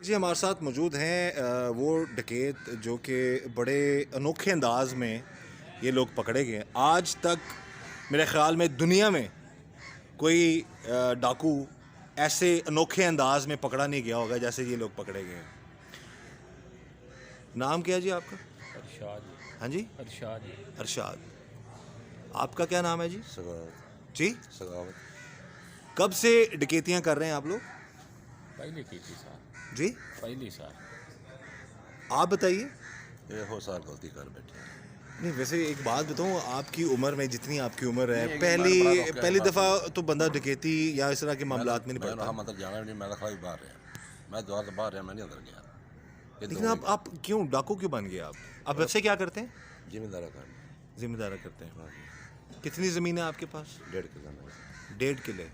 जी हमारे साथ मौजूद हैं वो डकैत जो कि बड़े अनोखे अंदाज में ये लोग पकड़े गए हैं। आज तक मेरे ख़्याल में दुनिया में कोई डाकू ऐसे अनोखे अंदाज में पकड़ा नहीं गया होगा जैसे ये लोग पकड़े गए हैं। नाम क्या है जी आपका? अरशाद। हाँ जी, अरशाद। अरशाद। आपका क्या नाम है जी? सगावत। जी, सगावत कब से डकैतियाँ कर रहे हैं आप लोग? पहले की थी साहब, जी पहली साल। आप बताइए। ये हो साल गलती कर बैठे हैं। नहीं वैसे एक बात बताऊँ, आपकी उम्र में जितनी आपकी उम्र है, नहीं, पहली बड़ा रोक है, पहली बात दफ़ा तो बंदा डकैती या इस तरह के मामलात में नहीं मैं पड़ता। हम अंदर जाना नहीं, मैं तो खाली बाहर रहा। मैं द्वार से बाहर रहा, मैं नहीं अंदर गया। ये लेकिन दो आप क्यों डाकू क्यों बन गए आप वैसे क्या करते हैं? जिम्मेदार का जिम्मेदारा करते हैं। हाँ जी, कितनी ज़मीन है आपके पास? 1.5 किलो में। 1.5 किले।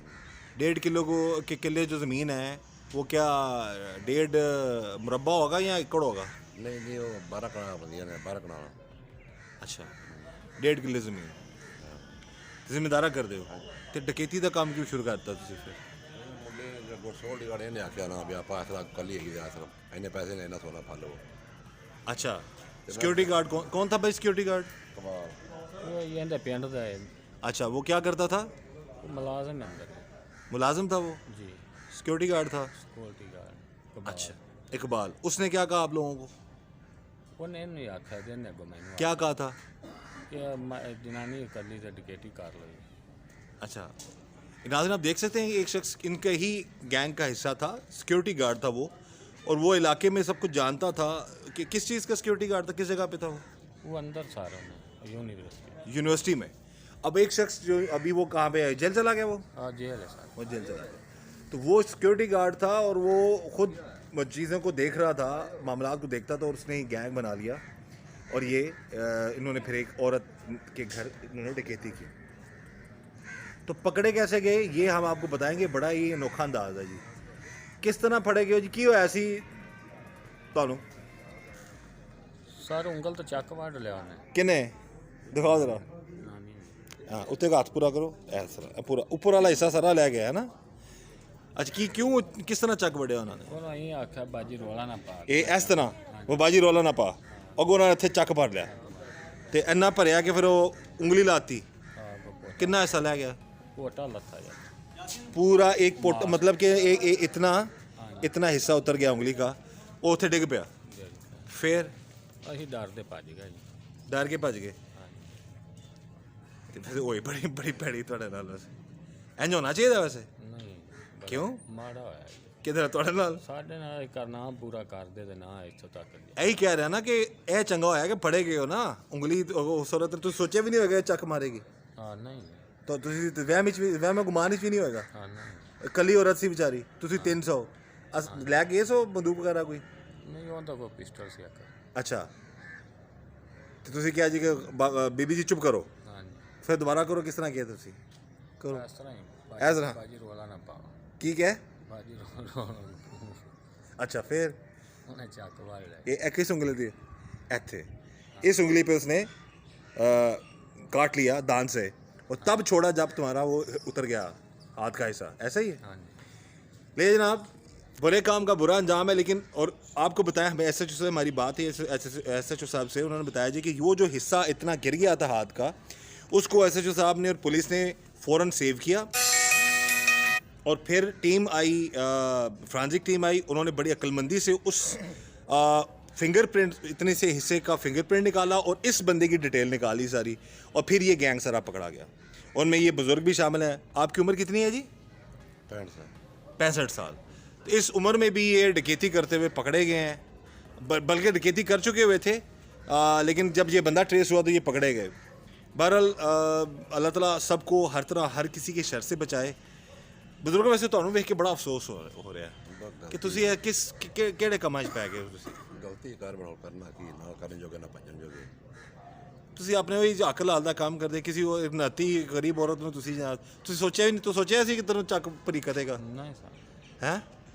1.5 किलो को के किले जो ज़मीन है वो क्या 1.5 मुरब्बा होगा या एकड़ होगा? नहीं नहीं, वो 12 कनाल बंदियां ने, 12 कनाल। अच्छा, 1.5 किले ज़मीन जिम्मेदारा कर दे हो तो डकैती का काम क्यों शुरू करता तुझे फिर? मुंडे जो सोल डिगाड़े ने आख्या ना भी आप आसरा कल ही आसरा इन्ने पैसे ने ना सोना फल वो अच्छा, सिक्योरिटी गार्ड कौन था भाई सिक्योरिटी गार्ड? कमाल। ये इंदे पिंड दा है, अच्छा, वो क्या करता था? मुलाजिम है अंदर। मुलाजिम था वो? जी, सिक्योरिटी गार्ड था। Security guard. अच्छा, इकबाल। उसने क्या कहा आप लोगों को? उन्हें नहीं आखा देने को मैंने क्या कहा था? कि जनानी कर ली तो डकैती कर ली। अच्छा, नाज़रीन आप देख सकते हैं कि एक शख्स इनके ही गैंग का हिस्सा था, सिक्योरिटी गार्ड था वो, और वो इलाके में सब कुछ जानता था कि किस चीज़ का सिक्योरिटी गार्ड था, किस जगह पे था वो? अंदर सारा में यूनिवर्सिटी। यूनिवर्सिटी में। अब एक शख्स जो अभी वो कहाँ पे है, जेल चला गया वो? हाँ, जेल है साहब। वो जेल चला गया। तो वो सिक्योरिटी गार्ड था और वो खुद चीज़ों को देख रहा था, मामलात को देखता था, और उसने ही गैंग बना लिया और ये इन्होंने फिर एक औरत के घर इन्होंने डकैती की। तो पकड़े कैसे गए ये हम आपको बताएंगे। बड़ा ही अनोखा अंदाज है जी, किस तरह फड़े गए जी, क्यों ऐसी ਤੁਹਾਨੂੰ सर उंगल तो चक वढ़ लिया उन्हें। किने दिखाओ जरा। नानी ने। हाँ, उत्ते का हाथ पूरा करो, ऐसा पूरा ऊपर वाला हिस्सा सारा ले गया है ना। अच्छा, की क्यों किस तरह चक वड़िया उन्होंने? उन्होंने यही आखा बाजी रोला ना पा। ये इस तरह वो बाजी रोला ना पा, अगों उन्होंने इत्थे चक भर लिया ते इन्ना भरिया कि फिर वो उंगली लाती। कितना हिस्सा ले गया? पोटा लथा जाता। पूरा एक पोट मतलब कि इतना इतना हिस्सा उतर गया उंगली का, वो उत्थे डिग पिया। फिर अही डर दे भज गए जी। डर के भज गए। हाँ जी। ਤੇ ਫਿਰ ਉਹ ਬੜੀ ਬੜੀ ਭੈੜੀ ਤੁਹਾਡੇ ਨਾਲ ਵੈਸੇ ਇੰਜ ਹੋਣਾ ਚਾਹੀਦਾ ਵੈਸੇ? नहीं, बड़ा क्यों? माड़ा होया जी। ਕਿਧਰ ਤੁਹਾਡੇ ਨਾਲ साढ़े नाल करना पूरा कर दे ते ना इत्थों तक जी। ਇਹੀ ਕਹਿ ਰਿਹਾ ਨਾ ਕਿ ਇਹ ਚੰਗਾ ਹੋਇਆ ਕਿ ਫੜੇ ਗਏ ਹੋ ਨਾ, ਉਂਗਲੀ ਉਸ ਔਰਤ ਤੁਸੀਂ ਸੋਚਿਆ ਵੀ ਨਹੀਂ ਹੋਏਗਾ ਇਹ ਚੱਕ ਮਾਰੇਗੀ, हाँ नहीं। ਤਾਂ ਤੁਸੀਂ ਤੇ ਵਹਿਮ ਵਿੱਚ ਵੀ ਵਹਿਮ ਗੁਮਾਨ ਵਿੱਚ ਵੀ ਨਹੀਂ ਹੋਏਗਾ। हाँ नहीं। ਇਕੱਲੀ ਔਰਤ ਸੀ ਵਿਚਾਰੀ, ਤੁਸੀਂ 300 ਲੈ ਗਏ ਸੋ ਬੰਦੂਕ ਵਗੈਰਾ ਕੋਈ? नहीं होता कोई पिस्टल से आकर। ਅੱਛਾ, ਤੇ ਤੁਸੀਂ ਕਿਹਾ ਜੀ ਕਿ ਬੀਬੀ ਜੀ ਚੁੱਪ ਕਰੋ, हाँ जी। ਫਿਰ ਦੁਬਾਰਾ ਕਰੋ। ਕਿਸ ਤਰ੍ਹਾਂ ਕਿਹਾ ਤੁਸੀਂ? ਕਰੋ। इस तरह ही इस तरह? बाजी रोला ना पाओ। ਕੀ ਕਹਿ? बाजी रोला। अच्छा, फिर उन्हें चक वढ़ लिया। ये किस उंगली थी? ऐथे इस उंगली पे उसने काट लिया दान से, और तब छोड़ा जब तुम्हारा वो उतर गया हाथ का हिस्सा, ऐसा ही है? हाँ जी। ले जनाब, बुरे काम का बुरा अंजाम है। लेकिन और आपको बताया, हमें एस एच ओ से हमारी बात है एस एच ओ साहब से, उन्होंने बताया जी कि वो जो हिस्सा इतना गिर गया था हाथ का, उसको एस एच ओ साहब ने और पुलिस ने फ़ौरन सेव किया, और फिर टीम आई, फ्रांसिक टीम आई, उन्होंने बड़ी अक्लमंदी से उस फिंगरप्रिंट इतने से हिस्से का फिंगरप्रिंट निकाला और इस बंदे की डिटेल निकाली सारी, और फिर ये गैंग सारा पकड़ा गया। उनमें ये बुज़ुर्ग भी शामिल है। आपकी उम्र कितनी है जी? 65 साल। 65 साल। तो इस उम्र में भी ये डकैती करते हुए पकड़े गए हैं, बल्कि डकैती कर चुके हुए थे, लेकिन जब ये बंदा ट्रेस हुआ तो ये पकड़े गए। बहरहाल अल्लाह ताला सबको हर तरह हर किसी के शर से बचाए। बुजुर्गों, वैसे ਤੁਹਾਨੂੰ ਵੇਖ ਕੇ ਬੜਾ ਅਫਸੋਸ ਹੋ ਰਿਹਾ ਕਿ ਤੁਸੀਂ ਇਹ ਕਿਹੜੇ ਕੰਮਾਂ 'ਚ ਪੈ ਗਏ ਹੋ। गलती कार बनाओ करना कि ना करने जोगे ना भजन जोगे। ਤੁਸੀਂ ਆਪਣੇ ਉਹੀ ਹੱਕ ਲਾਲ ਦਾ ਕੰਮ ਕਰਦੇ, ਕਿਸੇ ਉਹ ਨਾਤੀ ਗਰੀਬ ਔਰਤ ਨੂੰ ਤੁਸੀਂ ਸੋਚਿਆ ਵੀ ਨਹੀਂ, ਤੂੰ ਸੋਚਿਆ ਸੀ ਕਿ ਤੈਨੂੰ ਚੱਕ ਭਰੀ ਕਤੇਗਾ नहीं सर। ਹੈ?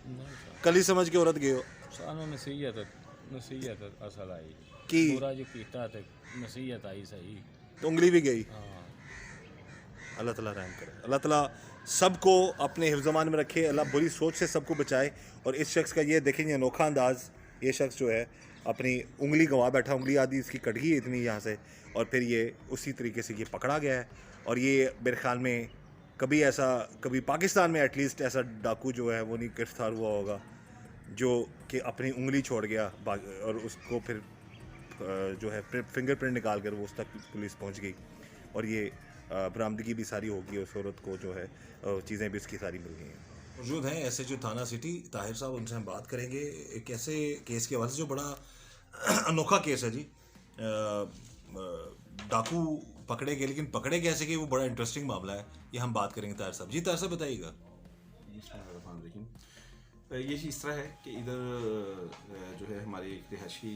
नहीं सर। ਕੱਲੀ ਸਮਝ ਕੇ ਔਰਤ ਗਏ ਹੋ सानू नसीहत असल आई कि पूरा जो कीता ते नसीहत आई सही। तो उंगली भी गई। हाँ। अल्लाह ताला रहम करे, अल्लाह ताला सबको अपने हिफ्ज़-ए-मान में रखे, अल्लाह बुरी सोच से सबको बचाए। और इस शख्स का ये देखेंगे अनोखा अंदाज़, ये शख्स जो है अपनी उंगली गंवा बैठा, उंगली आदि इसकी कट गई इतनी यहाँ से, और फिर ये उसी तरीके से ये पकड़ा गया है। और ये मेरे ख्याल में कभी पाकिस्तान में एटलीस्ट ऐसा डाकू जो है वो नहीं गिरफ्तार हुआ होगा जो कि अपनी उंगली छोड़ गया और उसको फिर जो है फिंगरप्रिंट निकाल कर वो उस तक पुलिस पहुंच गई, और ये बरामदगी भी सारी होगी, उस औरत को जो है चीज़ें भी उसकी सारी मिल गई हैं। मौजूद हैं SHO थाना सिटी ताहिर साहब, उनसे हम बात करेंगे एक ऐसे केस के हवाले से जो बड़ा अनोखा केस है जी। डाकू पकड़े गए, लेकिन पकड़े कैसे गए वो बड़ा इंटरेस्टिंग मामला है, ये हम बात करेंगे ताहिर साहब। जी ताहिर साहब बताइएगा। ये इस तरह है कि इधर जो है हमारी एक रिहायशी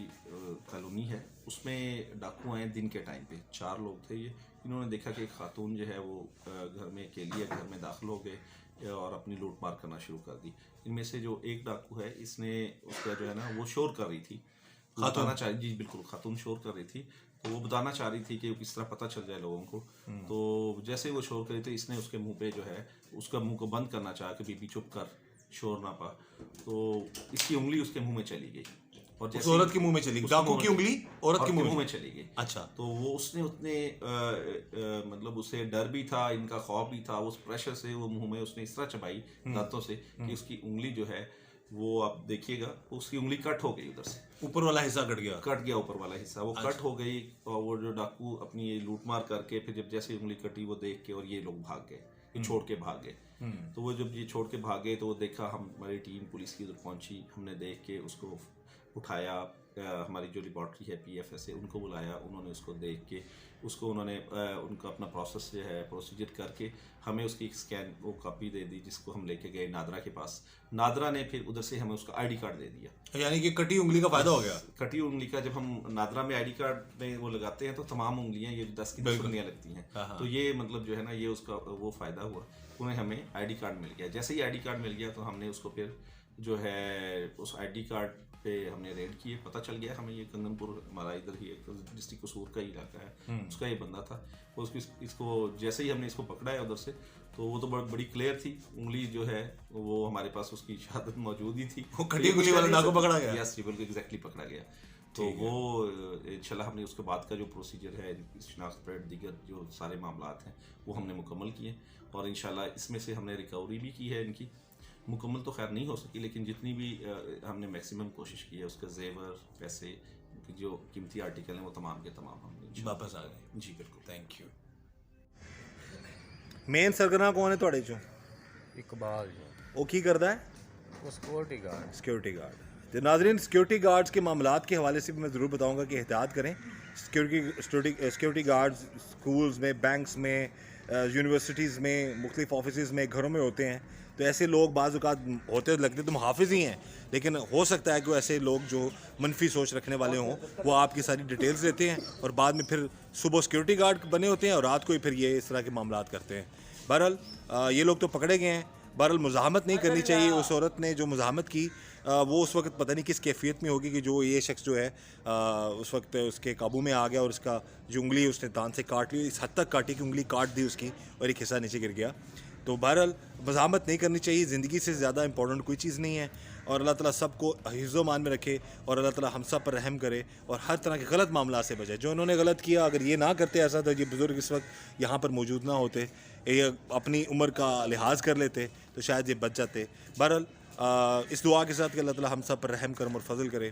कॉलोनी है, उसमें डाकू आए दिन के टाइम पे। 4 लोग थे ये, इन्होंने देखा कि एक खातून जो है वो घर में अकेली है, घर में दाखिल हो गए और अपनी लूट मार करना शुरू कर दी। इनमें से जो एक डाकू है, इसने उसका जो है ना वो शोर कर रही थी, बताना चाह जी बिल्कुल खातून शोर कर रही थी, तो वो बताना चाह रही थी कि किस तरह पता चल जाए लोगों को। तो जैसे ही वो शोर कर रही थी, इसने उसके मुंह पे जो है उसका मुंह को बंद करना चाहा कि बीबी चुप कर, शोर ना पा, तो इसकी उंगली उसके मुंह में चली गई और उस औरत के मुंह में चली गई, डाकू की उंगली औरत के मुंह में चली गई। अच्छा। तो वो उसने उतने मतलब उसे डर भी था, इनका खौफ भी था, उस प्रेशर से वो मुंह में उसने इस तरह चबाई दांतों से कि उसकी उंगली जो है वो आप देखिएगा उसकी उंगली कट हो गई, उधर से ऊपर वाला हिस्सा कट गया ऊपर वाला हिस्सा वो कट हो गई। और वो जो डाकू अपनी ये लूटमार करके फिर जब जैसे उंगली कटी वो देख के और ये लोग भाग गए, ये छोड़ के भाग गए। तो वो जब ये छोड़ के भागे तो वो देखा, हमारी टीम पुलिस की उधर पहुंची, हमने देख के उसको उठाया, हमारी जो लेबॉर्ट्री है PFS से उनको बुलाया, उन्होंने उसको देख के उसको उन्होंने उनका अपना प्रोसेस जो है प्रोसीजर करके हमें उसकी एक स्कैन वो कॉपी दे दी, जिसको हम लेके गए नादरा के पास। नादरा ने फिर उधर से हमें उसका ID कार्ड दे दिया। यानी कि कटी उंगली का फायदा हो गया। कटी उंगली का जब हम नादरा में ID कार्ड में वो लगाते हैं तो तमाम उंगलियां ये 10 की 10 उंगलियां लगती हैं, तो ये मतलब जो है ना ये उसका वो फायदा हुआ, उन्हें हमें ID कार्ड मिल गया। जैसे ही ID कार्ड मिल गया तो हमने उसको फिर जो है उस ID कार्ड पे हमने रेड किए, पता चल गया हमें ये कंगनपुर हमारा इधर ही एक डिस्ट्रिक्ट कसूर का ही इलाका है, उसका ये बंदा था। तो इसको जैसे ही हमने इसको पकड़ा है उधर से, तो वो तो बड़ी क्लियर थी उंगली जो है वो हमारे पास उसकी शहादत मौजूद ही थी, वो कटी उंगली वाला डाकू पकड़ा गया। यस जी बिल्कुल एग्जैक्टली पकड़ा गया। तो वो इंशाल्लाह हमने उसके बाद का जो प्रोसीजर है, शिनाख्त परेड दीगर जो सारे मामलात हैं वो हमने मुकम्मल किए, और इंशाल्लाह इसमें से हमने रिकवरी भी की है इनकी। मुकम्मल तो खैर नहीं हो सकी, लेकिन जितनी भी हमने मैक्सिमम कोशिश की है, उसका जेवर, पैसे, जो कीमती आर्टिकल हैं वो तमाम के तमाम हमने वापस आ गए। जी बिल्कुल, थैंक यू। मेन सरगना कौन है ਤੁਹਾਡੇ ਚੋਂ? इकबाल जो वो की करता है? वो सिक्योरिटी गार्ड। Security guard. तो नाज़रीन, सिक्योरिटी गार्ड्स के मामलात के हवाले से भी मैं ज़रूर बताऊंगा कि एहतियात करें। सिक्योरिटी गार्ड्स स्कूल्स में, बैंक्स में, यूनिवर्सिटीज़ में, मुख्तलिफ ऑफिस में, घरों में होते हैं। तो ऐसे लोग बाज़ औक़ात होते लगते तो मुहाफ़िज़ ही हैं, लेकिन हो सकता है कि ऐसे लोग जो मनफी सोच रखने वाले हों वो आपकी सारी डिटेल्स लेते हैं और बाद में फिर सुबह सिक्योरिटी गार्ड बने होते हैं और रात को ही फिर ये इस तरह के मामलात करते हैं। बहरहाल ये लोग तो पकड़े गए हैं। बहरहाल मुज़ाहमत नहीं करनी चाहिए। उस औरत ने जो मुज़ाहमत की वो उस वक्त पता नहीं किस कैफियत में होगी कि जो ये शख्स जो है उस वक्त उसके काबू में आ गया और उसका जो उंगली उसने दांत से काट ली, इस हद तक काटी कि उंगली काट दी उसकी और एक हिस्सा नीचे गिर गया। तो बहरहाल मुज़ाहमत नहीं करनी चाहिए। ज़िंदगी से ज़्यादा इंपॉर्टेंट कोई चीज़ नहीं है, और अल्लाह ताला सबको हिफ्ज़-ओ-मान में रखे और अल्लाह ताला हम सब पर रहम करे और हर तरह के गलत मामला से बचाए। जो इन्होंने गलत किया, अगर ये ना करते ऐसा तो ये बुज़ुर्ग इस वक्त यहाँ पर मौजूद ना होते, ये अपनी उम्र का लिहाज कर लेते तो शायद ये बच जाते। बहरहाल इस दुआ के साथ कि अल्लाह ताला हम सब पर रहम करम और फजल करे,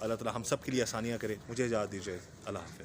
अल्लाह ताला हम सब के लिए आसानियाँ करे। मुझे इजाज़त दीजिए। अल्लाह हाफ़िज़।